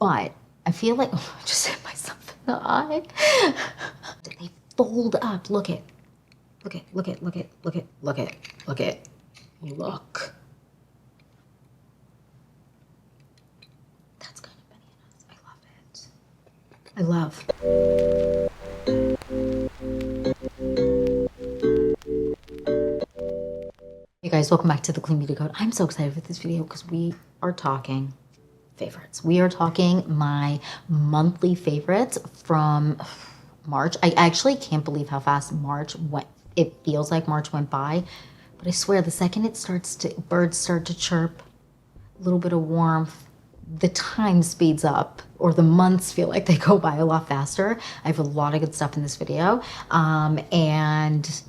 but I feel like, oh, I just hit myself in the eye. They fold up. Look it. Look it, look it, look it, look it, look it, look it, look. That's kind of bananas. I love it. I love. Hey guys, welcome back to the Clean Beauty Code. I'm so excited for this video because we are talking favorites. We are talking my monthly favorites from March. I actually can't believe how fast March went. It feels like March went by, but I swear the second it starts to, birds start to chirp, a little bit of warmth, the time speeds up, or the months feel like they go by a lot faster. I have a lot of good stuff in this video. And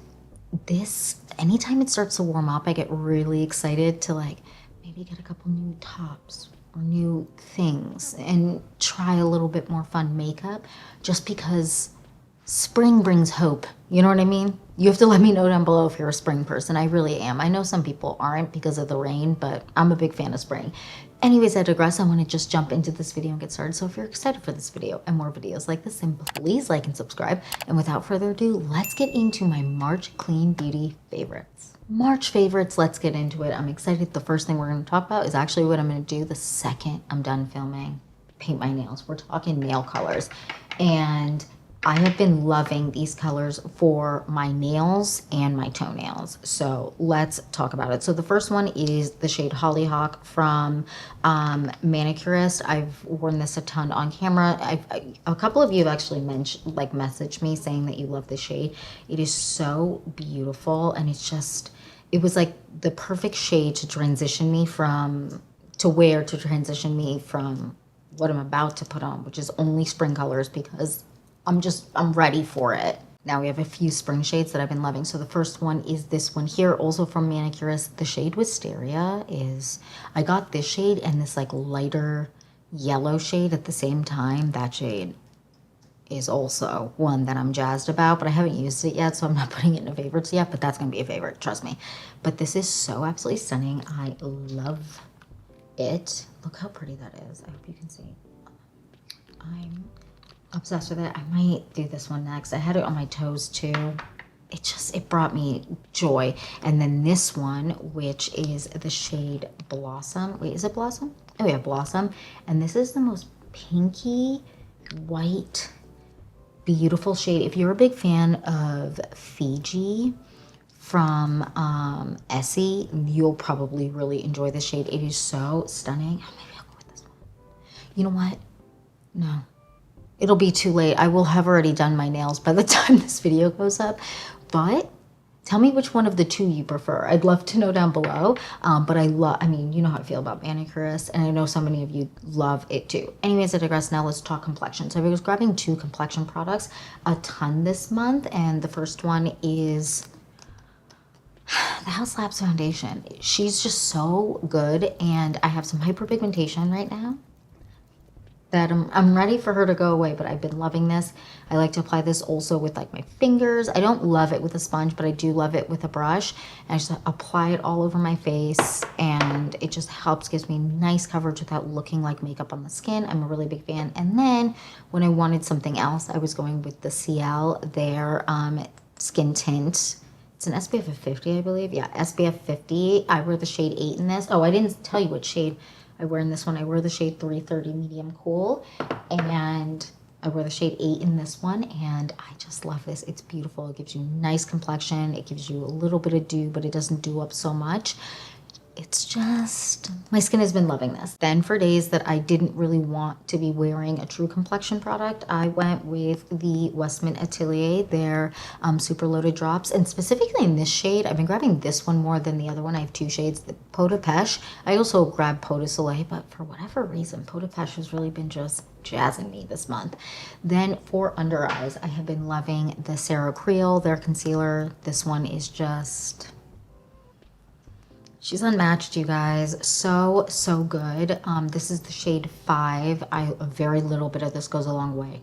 this, anytime it starts to warm up, I get really excited to like maybe get a couple new tops or new things and try a little bit more fun makeup, just because spring brings hope. You know what I mean? You have to let me know down below if you're a spring person. I really am. I know some people aren't because of the rain, but I'm a big fan of spring. Anyways, I digress. I want to just jump into this video and get started. So if you're excited for this video and more videos like this, then please like and subscribe. And without further ado, let's get into my March clean beauty favorites. March favorites, let's get into it. I'm excited. The first thing we're going to talk about is actually what I'm going to do the second I'm done filming. Paint my nails. We're talking nail colors. And I have been loving these colors for my nails and my toenails. So let's talk about it. So the first one is the shade Hollyhock from Manicurist. I've worn this a ton on camera. A couple of you have actually messaged me saying that you love the shade. It is so beautiful, and it's just, it was like the perfect shade to transition me from, to transition me from what I'm about to put on, which is only spring colors, because I'm ready for it. Now we have a few spring shades that I've been loving. So the first one is this one here, also from Manicurist. The shade Wisteria is, I got this shade and this like lighter yellow shade at the same time. That shade is also one that I'm jazzed about, but I haven't used it yet, so I'm not putting it into favorites yet, but that's gonna be a favorite, trust me. But this is so absolutely stunning. I love it. Look how pretty that is. I hope you can see. I'm obsessed with it. I might do this one next. I had it on my toes too. It brought me joy. And then this one, which is the shade Blossom. Wait, is it Blossom? Oh yeah, Blossom. And this is the most pinky white, beautiful shade. If you're a big fan of Fiji from Essie, you'll probably really enjoy this shade. It is so stunning. Oh, maybe I'll go with this one. You know what? No. It'll be too late. I will have already done my nails by the time this video goes up. But tell me which one of the two you prefer. I'd love to know down below. But I mean, you know how I feel about Manicurist, and I know so many of you love it too. Anyways, I digress. Now let's talk complexion. So I was grabbing 2 complexion products a ton this month, and the first one is the House Labs foundation. She's just so good, and I have some hyperpigmentation right now that I'm ready for her to go away, but I've been loving this. I like to apply this also with like my fingers. I don't love it with a sponge, but I do love it with a brush. And I just apply it all over my face, and it just helps, gives me nice coverage without looking like makeup on the skin. I'm a really big fan. And then when I wanted something else, I was going with the CL, their skin tint. It's an SPF of 50, I believe. Yeah, SPF 50. I wear the shade 8 in this. Oh, I didn't tell you what shade I wear in this one. I wear the shade 330 medium cool, and I wear the shade 8 in this one, and I just love this. It's beautiful. It gives you nice complexion. It gives you a little bit of dew, but it doesn't dew up so much. It's just, my skin has been loving this. Then for days that I didn't really want to be wearing a true complexion product, I went with the Westman Atelier, their super loaded drops. And specifically in this shade, I've been grabbing this one more than the other one. I have 2 shades, the Peau de Pêche. I also grabbed Peau de Soleil, but for whatever reason, Peau de Pêche has really been just jazzing me this month. Then for under eyes, I have been loving the Sarah Creel, their concealer. This one is just, she's unmatched, you guys. So, so good. This is the shade 5. A very little bit of this goes a long way.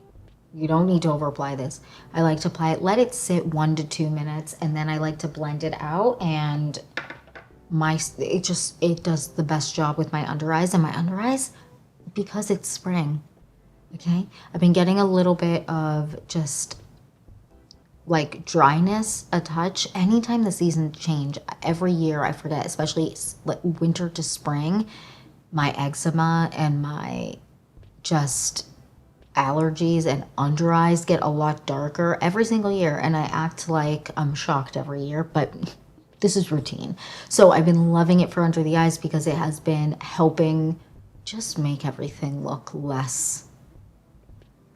You don't need to over apply this. I like to apply it, let it sit 1 to 2 minutes, and then I like to blend it out, and it does the best job with my under eyes. And my under eyes, because it's spring, okay? I've been getting a little bit of just like dryness, a touch. Anytime the seasons change, every year I forget, especially like winter to spring, my eczema and my just allergies and under eyes get a lot darker every single year, and I act like I'm shocked every year, but this is routine. So I've been loving it for under the eyes because it has been helping just make everything look less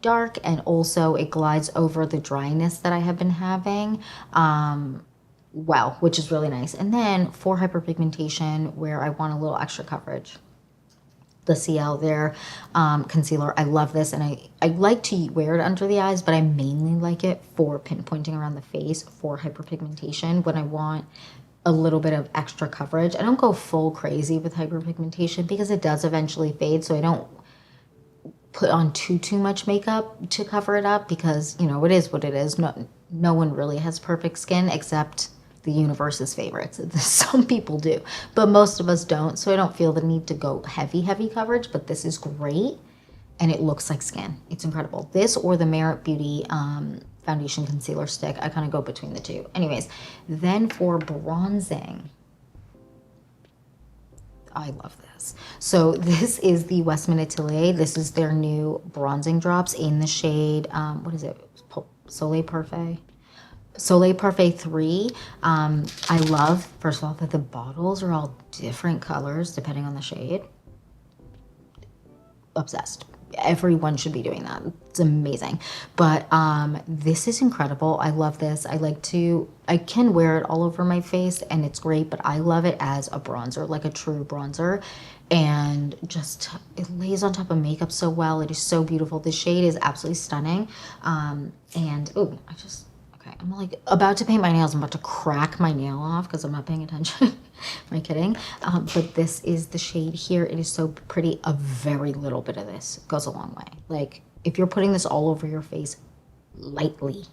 dark, and also it glides over the dryness that I have been having. Well, which is really nice. And then for hyperpigmentation, where I want a little extra coverage, the CL there concealer, I love this, and I like to wear it under the eyes, but I mainly like it for pinpointing around the face for hyperpigmentation when I want a little bit of extra coverage. I don't go full crazy with hyperpigmentation because it does eventually fade, so I don't put on too much makeup to cover it up, because you know it is what it is. No one really has perfect skin except the universe's favorites. Some people do, but most of us don't, so I don't feel the need to go heavy coverage, but this is great and it looks like skin. It's incredible. This or the Merit Beauty foundation concealer stick. I kind of go between the two. Anyways, then for bronzing, I love this. So this is the Westman Atelier. This is their new bronzing drops in the shade, what is it? Soleil Parfait. Soleil Parfait 3. I love, first of all, that the bottles are all different colors depending on the shade. Obsessed. Everyone should be doing that. It's amazing. But this is incredible. I love this. I can wear it all over my face and it's great, but I love it as a bronzer, like a true bronzer. And just, it lays on top of makeup so well. It is so beautiful. The shade is absolutely stunning. Oh, okay, I'm like about to paint my nails. I'm about to crack my nail off because I'm not paying attention. Am I kidding? But this is the shade here. It is so pretty. A very little bit of this goes a long way. Like if you're putting this all over your face lightly,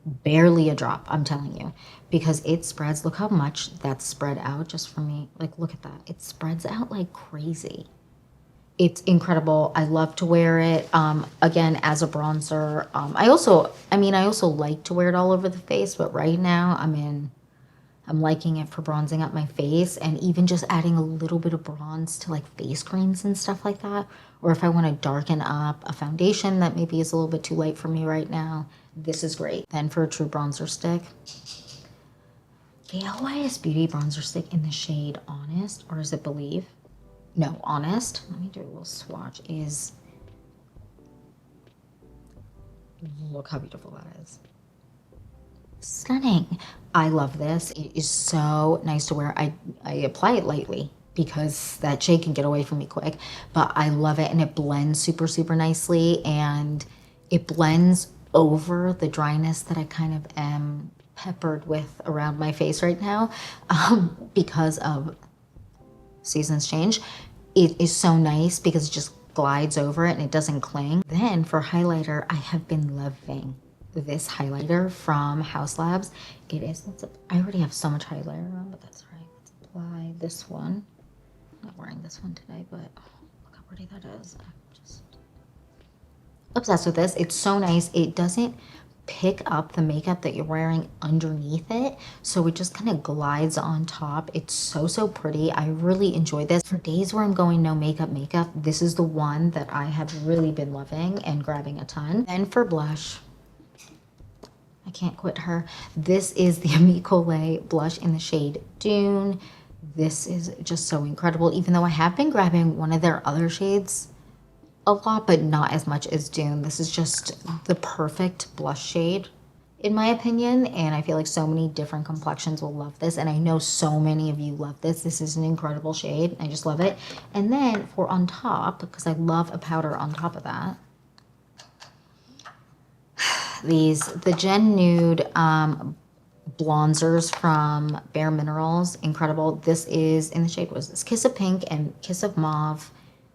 barely a drop, I'm telling you, because it spreads. Look how much that's spread out just for me. Like, look at that. It spreads out like crazy. It's incredible. I love to wear it, again, as a bronzer. I also like to wear it all over the face, but right now I'm liking it for bronzing up my face, and even just adding a little bit of bronze to like face creams and stuff like that. Or if I want to darken up a foundation that maybe is a little bit too light for me right now, this is great. Then for a true bronzer stick, the LYS Beauty bronzer stick in the shade Honest, or is it Believe? No, Honest. Let me do a little swatch. Look how beautiful that is. Stunning. I love this. It is so nice to wear. I apply it lightly because that shade can get away from me quick, but I love it, and it blends super nicely, and it blends over the dryness that I kind of am peppered with around my face right now because of seasons change. It is so nice because it just glides over it and it doesn't cling. Then for highlighter, I have been loving this highlighter from House Labs. I already have so much highlighter on, but that's all right. Let's apply this one. I'm not wearing this one today, but look how pretty that is. I'm just obsessed with this. It's so nice. It doesn't pick up the makeup that you're wearing underneath it, so it just kind of glides on top. It's so pretty. I really enjoy this. For days where I'm going no makeup, this is the one that I have really been loving and grabbing a ton. Then for blush, I can't quit her. This is the Ami Collet blush in the shade Dune. This is just so incredible, even though I have been grabbing one of their other shades a lot, but not as much as Dune. This is just the perfect blush shade, in my opinion, and I feel like so many different complexions will love this, and I know so many of you love this. This is an incredible shade. I just love it. And then for on top, because I love a powder on top of that, the Gen Nude bronzers from Bare Minerals, incredible. This is in the shade, what is this? Kiss of Pink and Kiss of Mauve,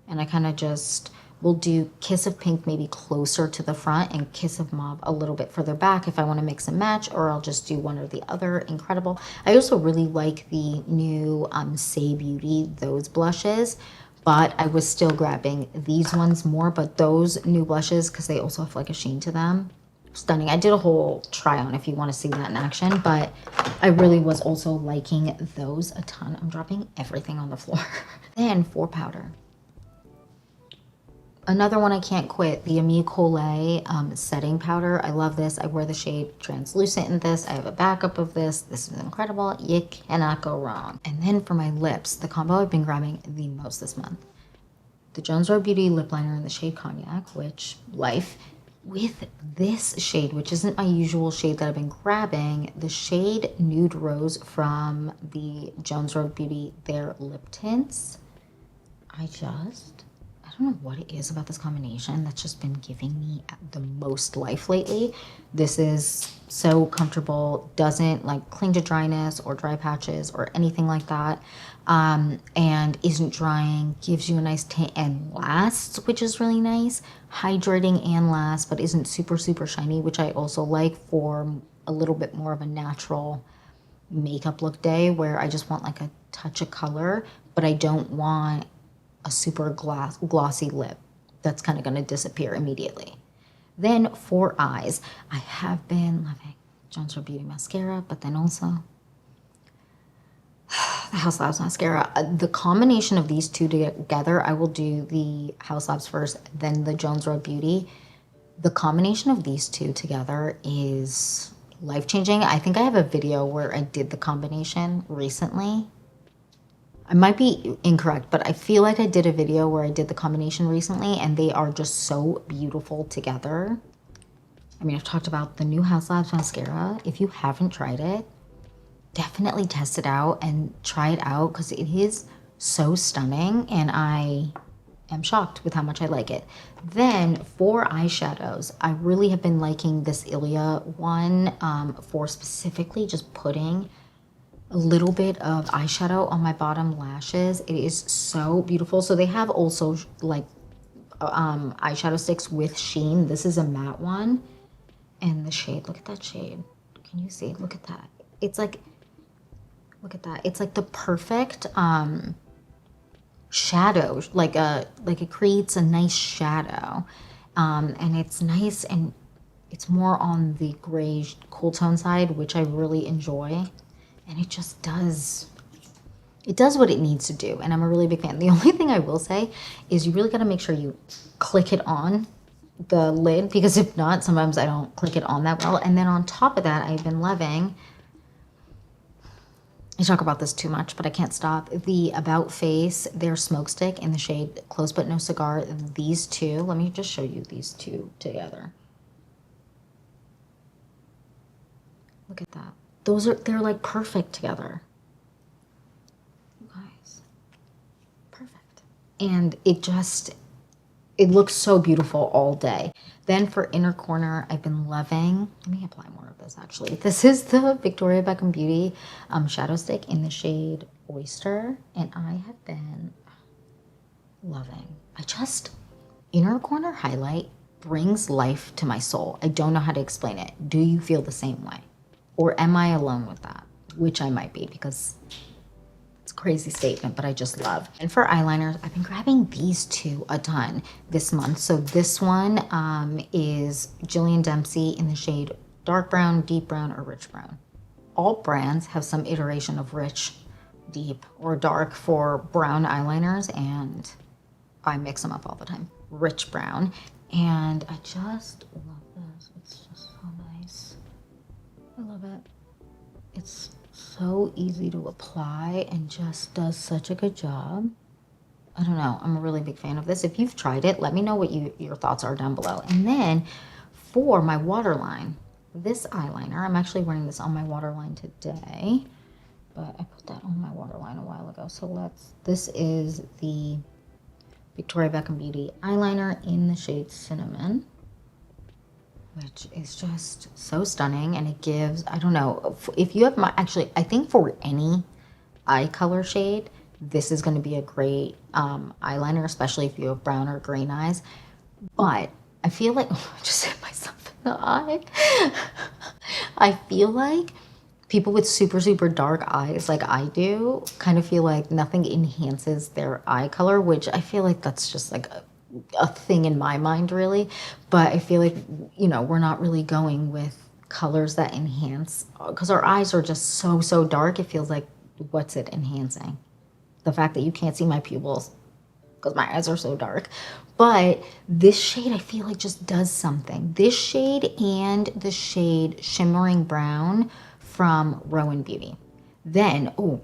and I kind of just will do Kiss of Pink maybe closer to the front and Kiss of Mauve a little bit further back if I want to mix and match, or I'll just do one or the other. Incredible. I also really like the new Say Beauty, those blushes, but I was still grabbing these ones more. But those new blushes, because they also have like a sheen to them, stunning. I did a whole try on if you want to see that in action, but I really was also liking those a ton. I'm dropping everything on the floor. Then for powder, another one I can't quit, the Ami Collet setting powder. I love this. I wear the shade Translucent in this. I have a backup of this. This is incredible. You cannot go wrong. And then for my lips, the combo I've been grabbing the most this month, the Jones Road Beauty lip liner in the shade Cognac, which life, with this shade, which isn't my usual shade that I've been grabbing, the shade Nude Rose from the Jones Road Beauty, their lip tints. I don't know what it is about this combination that's just been giving me the most life lately. This is so comfortable, doesn't like cling to dryness or dry patches or anything like that, and isn't drying, gives you a nice tint and lasts, which is really nice, hydrating and lasts, but isn't super, super shiny, which I also like for a little bit more of a natural makeup look day where I just want like a touch of color, but I don't want a super glossy lip that's kind of going to disappear immediately. Then for eyes, I have been loving Jones Road Beauty mascara, but then also the House Labs mascara. The combination of these two together, I will do the House Labs first, then the Jones Road Beauty. The combination of these two together is life-changing. I think I have a video where I did the combination recently. I might be incorrect, but I feel like I did a video where I did the combination recently, and they are just so beautiful together. I mean, I've talked about the new House Labs mascara. If you haven't tried it, definitely test it out and try it out because it is so stunning, and I am shocked with how much I like it. Then for eyeshadows, I really have been liking this Ilia one for specifically just putting a little bit of eyeshadow on my bottom lashes. It is so beautiful. So they have also like eyeshadow sticks with sheen. This is a matte one, and the shade, look at that shade. Can you see? Look at that. It's like, look at that. It's like the perfect shadow, like it creates a nice shadow, and it's nice, and it's more on the gray cool tone side, which I really enjoy. And it just does, it does what it needs to do. And I'm a really big fan. The only thing I will say is you really got to make sure you click it on the lid, because if not, sometimes I don't click it on that well. And then on top of that, I've been loving, I talk about this too much, but I can't stop, the About Face, their Smoke Stick in the shade Close But No Cigar. These two, let me just show you these two together. Look at that. They're like perfect together. You guys, perfect. And it looks so beautiful all day. Then for inner corner, I've been loving, let me apply more of this actually. This is the Victoria Beckham Beauty Shadow Stick in the shade Oyster. And I have been loving, inner corner highlight brings life to my soul. I don't know how to explain it. Do you feel the same way? Or am I alone with that? Which I might be, because it's a crazy statement, but I just love. And for eyeliners, I've been grabbing these two a ton this month. So this one is Jillian Dempsey in the shade Dark Brown, Deep Brown, or Rich Brown. All brands have some iteration of rich, deep, or dark for brown eyeliners, and I mix them up all the time. Rich brown. And I just love this. It's just so nice. I love it. It's so easy to apply and just does such a good job. I don't know. I'm a really big fan of this. If you've tried it, let me know what your thoughts are down below. And then for my waterline, this eyeliner, I'm actually wearing this on my waterline today, but I put that on my waterline a while ago. So this is the Victoria Beckham Beauty eyeliner in the shade Cinnamon, which is just so stunning. And it gives, I don't know, if you have actually, I think for any eye color shade, this is going to be a great eyeliner, especially if you have brown or green eyes. But I feel like, I just hit myself in the eye. I feel like people with super, super dark eyes like I do kind of feel like nothing enhances their eye color, which I feel like that's just like a thing in my mind, really. But I feel like, you know, we're not really going with colors that enhance, because our eyes are just so, so dark. It feels like, what's it enhancing? The fact that you can't see my pupils because my eyes are so dark. But this shade, I feel like, just does something. This shade and the shade Shimmering Brown from Rowan Beauty. Then, oh,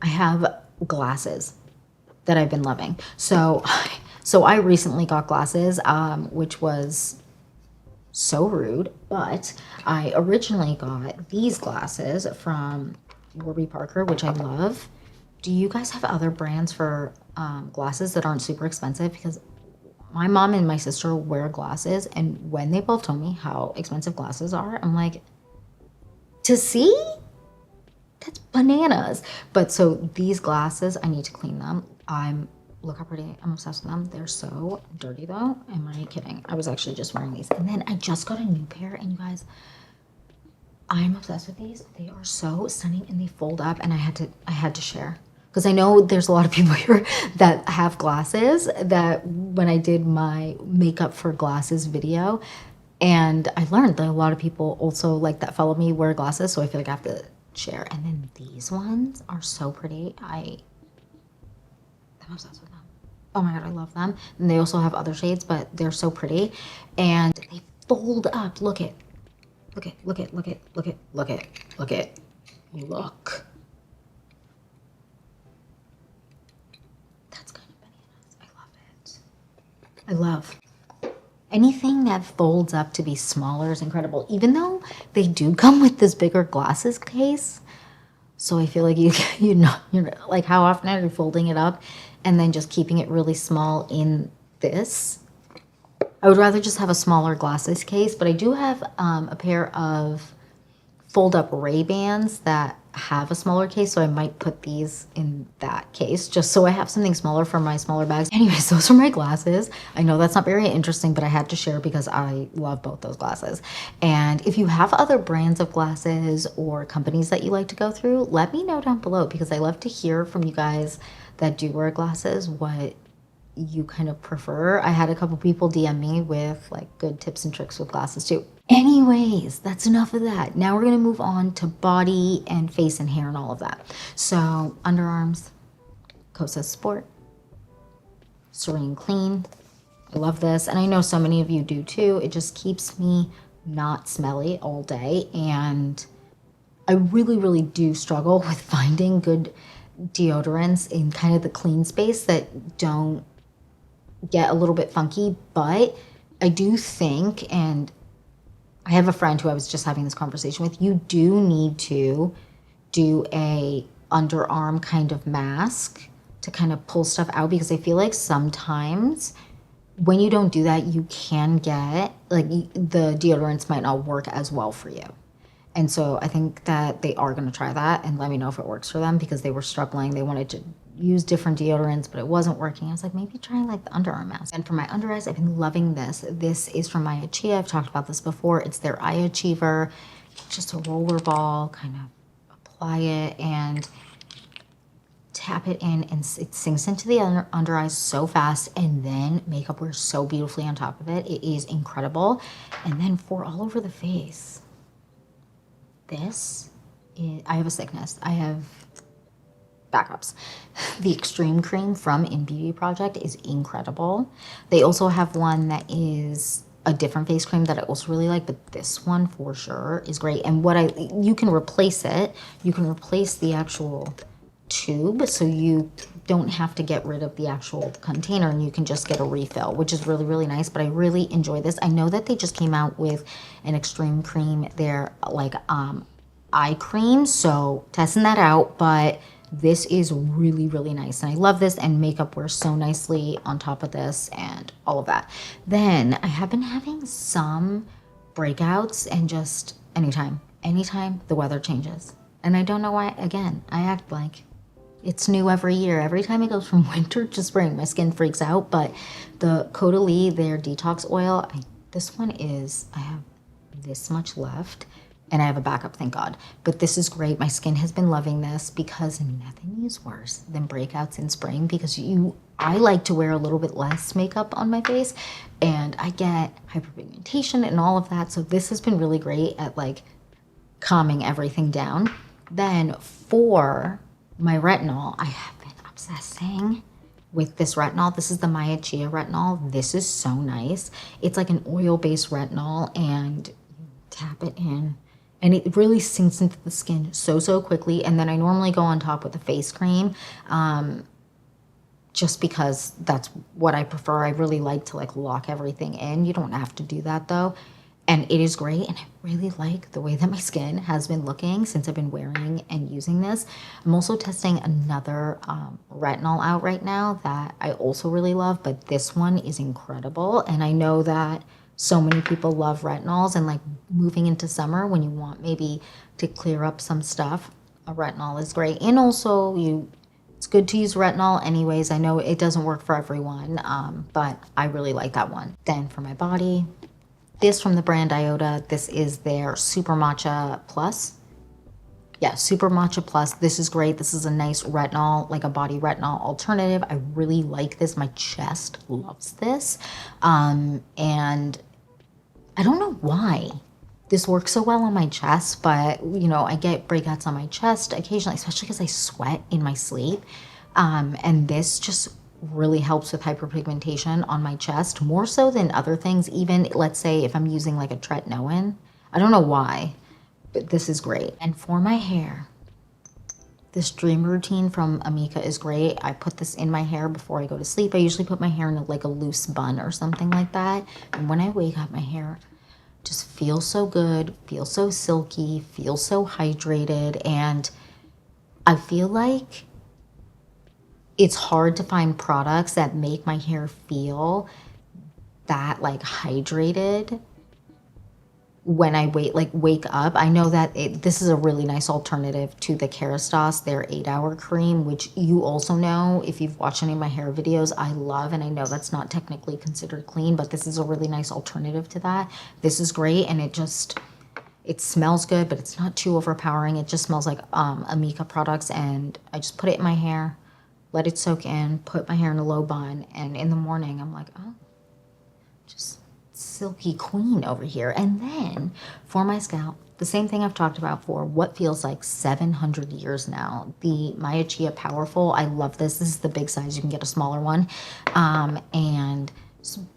I have glasses that I've been loving. So I recently got glasses, which was so rude, but I originally got these glasses from Warby Parker, which I love. Do you guys have other brands for glasses that aren't super expensive? Because my mom and my sister wear glasses, and when they both told me how expensive glasses are, I'm like, to see? That's bananas. But so these glasses, I need to clean them. Look how pretty. I'm obsessed with them. They're so dirty though. Am I kidding? I was actually just wearing these. And then I just got a new pair, and you guys, I'm obsessed with these. They are so stunning, and they fold up, and I had to share. Because I know there's a lot of people here that have glasses, that when I did my makeup for glasses video, and I learned that a lot of people also like that follow me wear glasses, so I feel like I have to share. And then these ones are so pretty. I'm obsessed with them. Oh my god, I love them. And they also have other shades, but they're so pretty. And they fold up. Look it. Look it, look it, look it, look it, look it, look it. Look. That's kind of bananas. I love it. I love anything that folds up to be smaller is incredible, even though they do come with this bigger glasses case. So I feel like you know, like, how often are you folding it up and then just keeping it really small in this? I would rather just have a smaller glasses case, but I do have a pair of fold-up Ray-Bans that have a smaller case, so I might put these in that case just so I have something smaller for my smaller bags. Anyways, those are my glasses. I know that's not very interesting, but I had to share because I love both those glasses. And if you have other brands of glasses or companies that you like to go through, let me know down below, because I love to hear from you guys that do wear glasses what you kind of prefer. I had a couple people DM me with like good tips and tricks with glasses too. Anyways, that's enough of that. Now we're gonna move on to body and face and hair and all of that. So underarms, Kosas Sport, Serene Clean. I love this, and I know so many of you do too. It just keeps me not smelly all day, and I really, really do struggle with finding good deodorants in kind of the clean space that don't get a little bit funky. But I do think, and I have a friend who I was just having this conversation with, you do need to do a underarm kind of mask to kind of pull stuff out, because I feel like sometimes when you don't do that, you can get, like, the deodorants might not work as well for you. And so I think that they are going to try that and let me know if it works for them, because they were struggling. They wanted to use different deodorants, but it wasn't working. I was like, maybe try like the underarm mask. And for my under eyes, I've been loving this. This is from Maya Chia. I've talked about this before. It's their Eye Achiever. Just a roller ball, kind of apply it and tap it in, and it sinks into the under eyes so fast, and then makeup wears so beautifully on top of it. It is incredible. And then for all over the face, this is, I have a sickness. I have backups. The Extreme Cream from In Beauty Project is incredible. They also have one that is a different face cream that I also really like, but this one for sure is great. And you can replace it. You can replace the actual tube, so you don't have to get rid of the actual container, and you can just get a refill, which is really, really nice. But I really enjoy this. I know that they just came out with an Extreme Cream, their like eye cream, so testing that out. But this is really, really nice, and I love this, and makeup wears so nicely on top of this and all of that. Then I have been having some breakouts, and just anytime the weather changes, and I don't know why, again, I act like it's new every year. Every time it goes from winter to spring, my skin freaks out. But the Caudalie, their detox oil, this one is, I have this much left, And I have a backup, thank God. But this is great. My skin has been loving this because nothing is worse than breakouts in spring because I like to wear a little bit less makeup on my face and I get hyperpigmentation and all of that. So this has been really great at like calming everything down. Then for my retinol, I have been obsessing with this retinol. This is the Maya Chia retinol. This is so nice. It's like an oil-based retinol and you tap it in and it really sinks into the skin so quickly. And then I normally go on top with a face cream just because that's what I prefer. I really like to like lock everything in. You don't have to do that though. And it is great, and I really like the way that my skin has been looking since I've been wearing and using this. I'm also testing another retinol out right now that I also really love, but this one is incredible. And I know that so many people love retinols, and like moving into summer when you want maybe to clear up some stuff, a retinol is great. And also it's good to use retinol anyways. I know it doesn't work for everyone, but I really like that one. Then for my body, this from the brand Iota, this is their Super Matcha Plus. Yeah, Super Matcha Plus. This is great. This is a nice retinol, like a body retinol alternative. I really like this. My chest loves this. And I don't know why this works so well on my chest, but you know, I get breakouts on my chest occasionally, especially because I sweat in my sleep. And this just really helps with hyperpigmentation on my chest, more so than other things. Even let's say if I'm using like a tretinoin, I don't know why, but this is great. And for my hair, this dream routine from Amika is great. I put this in my hair before I go to sleep. I usually put my hair in like a loose bun or something like that. And when I wake up, my hair just feels so good, feels so silky, feels so hydrated. And I feel like it's hard to find products that make my hair feel that like hydrated when I wake up. I know that this is a really nice alternative to the Kerastase, their 8-hour cream, which you also know if you've watched any of my hair videos, I love, and I know that's not technically considered clean, but this is a really nice alternative to that. This is great, and it smells good, but it's not too overpowering. It just smells like Amika products, and I just put it in my hair, let it soak in, put my hair in a low bun, and in the morning I'm like, oh, just silky queen over here. And then for my scalp, the same thing I've talked about for what feels like 700 years now, the Maya Chia Powerful. I love this. This is the big size. You can get a smaller one. And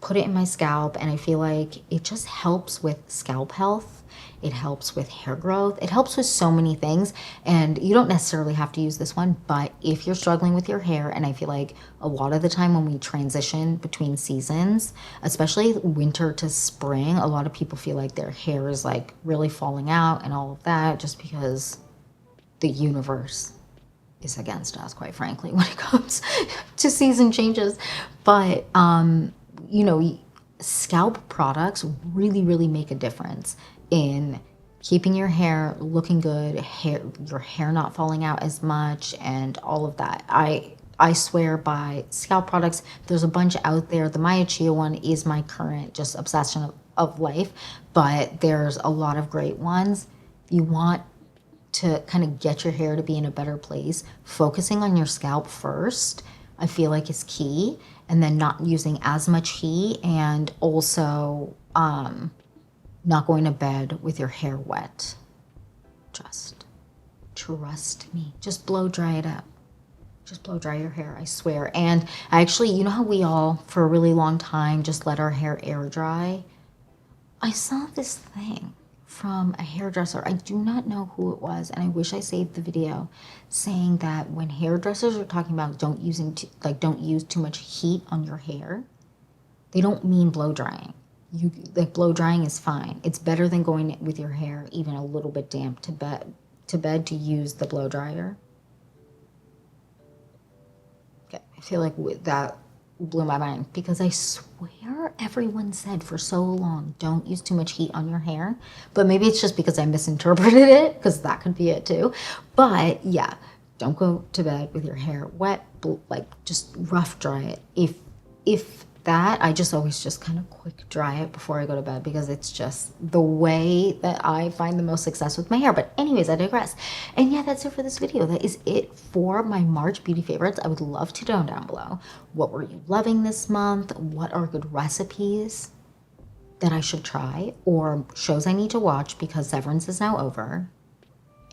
put it in my scalp, and I feel like it just helps with scalp health. It helps with hair growth. It helps with so many things, and you don't necessarily have to use this one, but if you're struggling with your hair, and I feel like a lot of the time when we transition between seasons, especially winter to spring, a lot of people feel like their hair is like really falling out and all of that just because the universe is against us, quite frankly, when it comes to season changes. But, you know, scalp products really make a difference in keeping your hair looking good, your hair not falling out as much, and all of that. I swear by scalp products. There's a bunch out there. The Maya Chia one is my current just obsession of life, but there's a lot of great ones. If you want to kind of get your hair to be in a better place, focusing on your scalp first, I feel like is key, and then not using as much heat, and also not going to bed with your hair wet. Just trust me. Just blow dry it up. Just blow dry your hair, I swear. And I actually, you know how we all, for a really long time, just let our hair air dry? I saw this thing from a hairdresser. I do not know who it was, and I wish I saved the video, saying that when hairdressers are talking about don't use too much heat on your hair, they don't mean blow drying. Blow drying is fine. It's better than going with your hair even a little bit damp to bed to use the blow dryer. Okay, I feel like that blew my mind, because I swear everyone said for so long, don't use too much heat on your hair. But maybe it's just because I misinterpreted it, because that could be it too. But yeah, don't go to bed with your hair wet, like just rough dry it. If that, I just always just kind of quick dry it before I go to bed because it's just the way that I find the most success with my hair. But anyways, I digress. And yeah, that's it for this video. That is it for my March beauty favorites. I would love to know down below, what were you loving this month? What are good recipes that I should try, or shows I need to watch because Severance is now over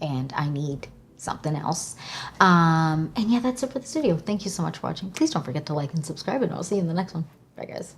and I need something else. And yeah, that's it for this video. Thank you so much for watching. Please don't forget to like and subscribe, and I'll see you in the next one. Bye, guys.